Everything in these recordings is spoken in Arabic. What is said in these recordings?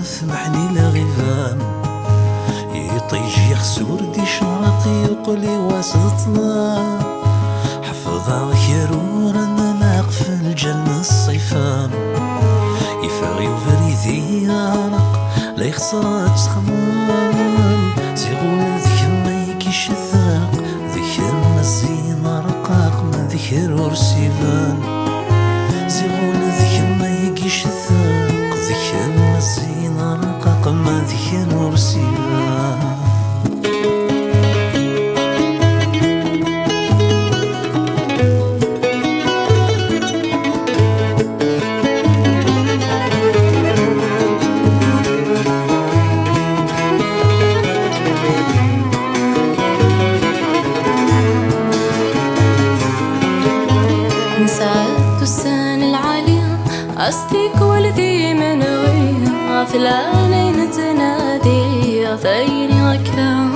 سمحني لغيبان يطيج يخسور دي شرقي يقلي واسد طلع حفظا خيرون انا ناقف الجنة الصيفان يفغي وفريدي يارق لا يخسر تخمام زيغول ذيك ما يكيش الثاق ذيك الزين رقاق ما ذكر ورسيفان زيغول ذيك ما يكيش الثاق ذيك الزين رقاق ما ذكر ورسيفان نسعد السان العالية أصدق والذي من غير غفلانين تنادي فيني غكا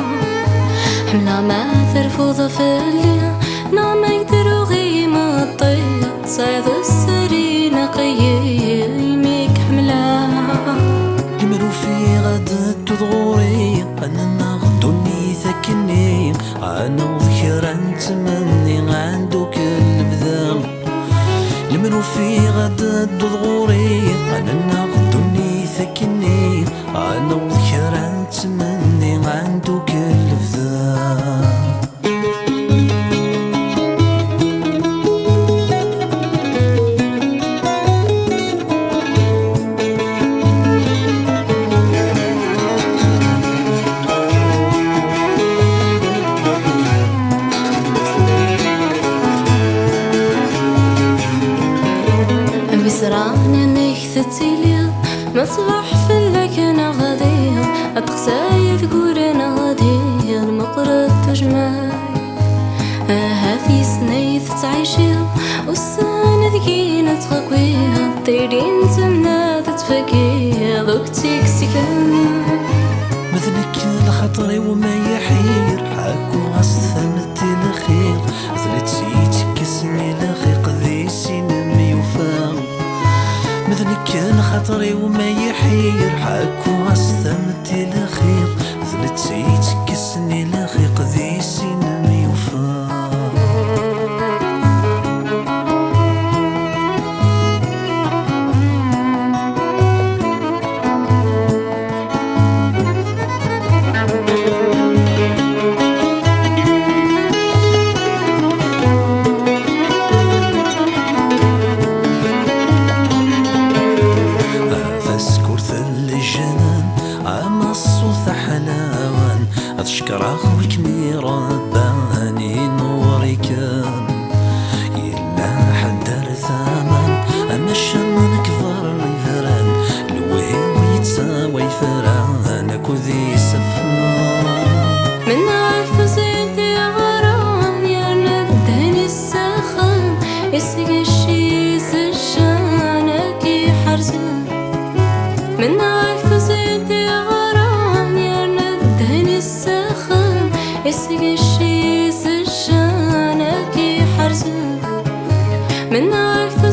حملة ما ترفض فليا نعم يقدر غيم الطير صيد السري نقي يميك حملة يمرو في غد تضغوري أنا نغدوني ثكني أنا وذكرا تمني عندو كل بذام يمرو في غد تضغوري أنا نغدوني ثكني أنا وذكرا تمني عندو كل بذام بسرعنا نكثتيليا مصباح فلك نغذيا أتقسايا ذكورنا غاديا المقرد تجمعي هذي سنيث تعيشيا والسنة ذكينا تغاقويا طيرين تمنا تتفكيا ذوقتك سكان مثلك لخطري وما يحير حاكو غصثنتي الخير ظلت سيتك اسمي لخيق ذي سنم يوفاق مثلك لخطري وما يحير حاكو غصثنتي الخير ظلت سيتك اسمي لخيق ذي سنم يوفاق أشكره وكميرة باني نوري كان يلا حدر ثمن أما الشمن كفر الفران الوهي ويتساوي فران كذي سفان من عرف زيدي غرام يا ندهني السخان يسقي الشيس الشانك يحرزان من عرف زيدي غرام يا ندهني السخان يسقي الشيس الشانك يحرزان من عرف